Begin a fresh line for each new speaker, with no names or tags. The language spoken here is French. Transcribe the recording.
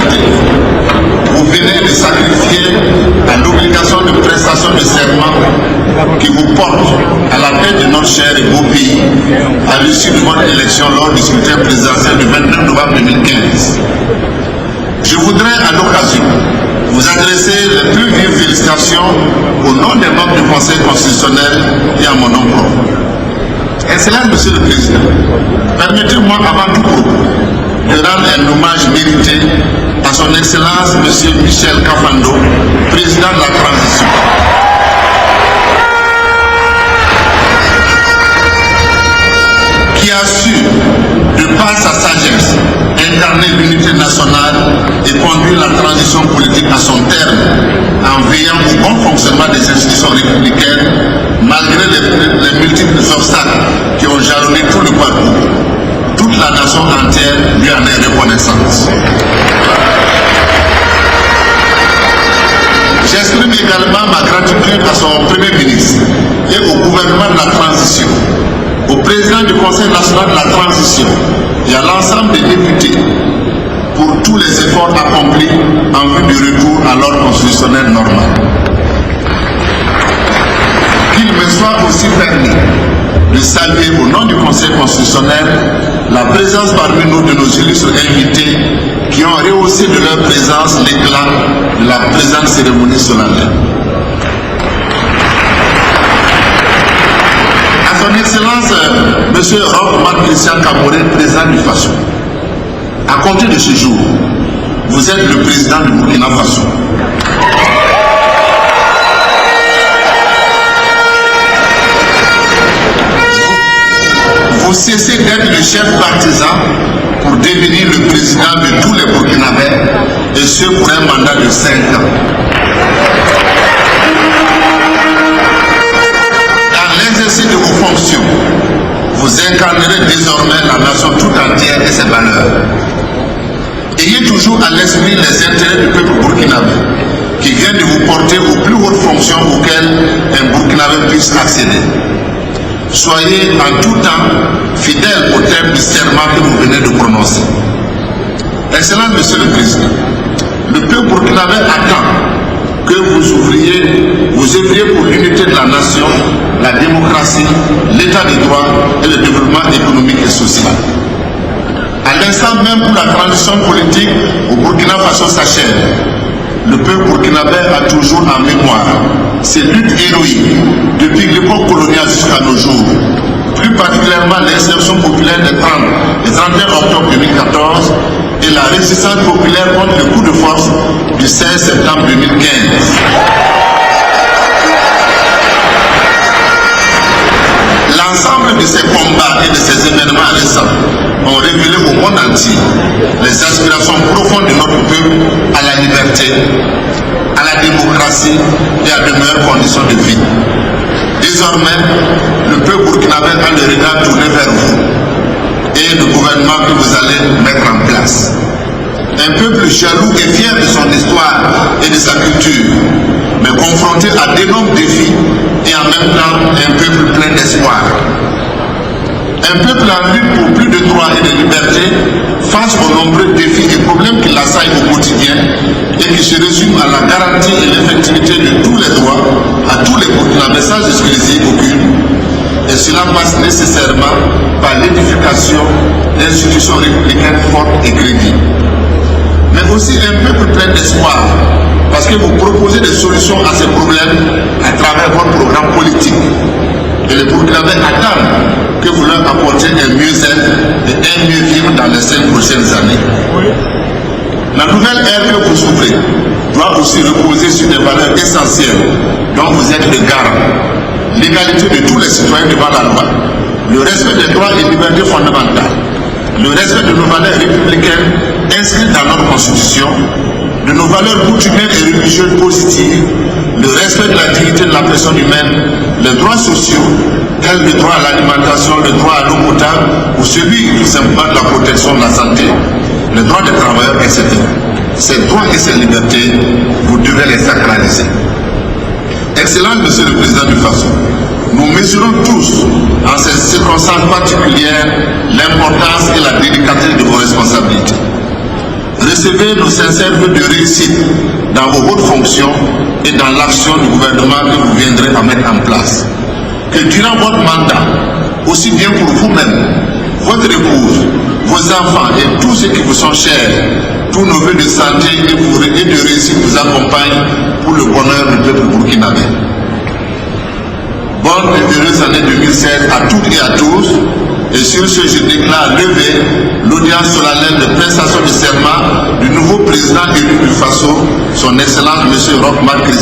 exécutif. Vous venez de sacrifier à l'obligation de prestation de serment qui vous porte à la tête de notre cher et beau pays à l'issue de votre élection lors du scrutin présidentiel du 29 novembre 2015. Je voudrais à l'occasion vous adresser les plus vives félicitations au nom des membres du Conseil constitutionnel et à mon nom propre. Excellence, Monsieur le Président, permettez-moi avant tout propos de rendre un hommage mérité à son Excellence Monsieur Michel Kafando, Président de la Transition. Qui a su, de par sa sagesse, incarner l'unité nationale et conduire la transition politique à son terme en veillant au bon fonctionnement des institutions républicaines malgré les multiples obstacles qui ont jalonné tout le parcours. Toute la nation entière lui en est reconnaissante. J'exprime également ma gratitude à son Premier ministre et au gouvernement de la transition, au président du Conseil national de la transition et à l'ensemble des députés pour tous les efforts accomplis en vue du retour à l'ordre constitutionnel normal. Qu'il me soit aussi permis de saluer au nom du Conseil constitutionnel la présence parmi nous de nos illustres invités qui ont rehaussé de leur présence l'éclat de la présente cérémonie solennelle. À son Excellence, M. Roch Christian Kaboré, président du Faso, à compter de ce jour, vous êtes le président du Burkina Faso. Vous cessez d'être le chef partisan pour devenir le président de tous les Burkinabés, et ce pour un mandat de 5 ans. Dans l'exercice de vos fonctions, vous incarnerez désormais la nation tout entière et ses valeurs. Ayez toujours à l'esprit les intérêts du peuple burkinabé, qui vient de vous porter aux plus hautes fonctions auxquelles un Burkinabé puisse accéder. Soyez en tout temps fidèles au terme du serment que vous venez de prononcer. Excellent Monsieur le Président, le peuple burkinabé attend que vous œuvriez pour l'unité de la nation, la démocratie, l'état de droit et le développement économique et social. À l'instant même où la transition politique au Burkina Faso s'achève, le peuple burkinabé a toujours en mémoire ses luttes héroïques depuis l'époque coloniale jusqu'à nos jours, plus particulièrement l'insurrection populaire des 31 octobre 2014 et la résistance populaire contre le coup de force du 16 septembre 2015. L'ensemble de ces combats et de ces événements récents ont révélé au monde entier les aspirations profondes de notre peuple à la liberté, à la démocratie et à de meilleures conditions de vie. Désormais, le peuple burkinabé a le regard tourné vers vous et le gouvernement que vous allez mettre en place. Un peuple jaloux et fier de son histoire et de sa culture, mais confronté à d'énormes défis et en même temps un peuple plein d'espoir. Un peuple en lutte pour plus de droits et de libertés face aux nombreux défis et problèmes qui l'assaillent au quotidien et qui se résument à la garantie et l'effectivité de tous les droits à tous les Burkinabés sans exclusion aucune. Et cela passe nécessairement par l'édification d'institutions républicaines fortes et crédibles. Mais aussi un peuple plein d'espoir, parce que vous proposez des solutions à ces problèmes à travers votre programme politique. Et les Burkinabés attendent que vous leur apportiez un mieux-être et un mieux vivre dans les 5 prochaines années. La nouvelle ère que vous ouvrez doit aussi reposer sur des valeurs essentielles dont vous êtes le garant. L'égalité de tous les citoyens devant la loi, le respect des droits et libertés fondamentales, le respect de nos valeurs républicaines inscrites dans notre Constitution, de nos valeurs coutumières et religieuses positives, le respect de la dignité de la personne humaine, les droits sociaux, tels le droit à l'alimentation, le droit à l'eau potable ou celui tout simplement de la protection de la santé, les droits des travailleurs, etc. Ces droits et ces libertés, vous devez les sacraliser. Excellent Monsieur le Président du Faso, nous mesurons tous, en ces circonstances particulières, l'importance et la délicatesse de vos responsabilités. Recevez nos sincères vœux de réussite dans vos hautes fonctions et dans l'action du gouvernement que vous viendrez à mettre en place. Que durant votre mandat, aussi bien pour vous-même, votre épouse, vos enfants et tous ceux qui vous sont chers, tous nos vœux de santé et de réussite vous accompagnent pour le bonheur du peuple burkinabé. Bonne et heureuse année 2016 à toutes et à tous. Et sur ce, je déclare levé l'audience solennelle de prestation de serment du nouveau président élu du Faso, son Excellence M. Roch Marc Christian.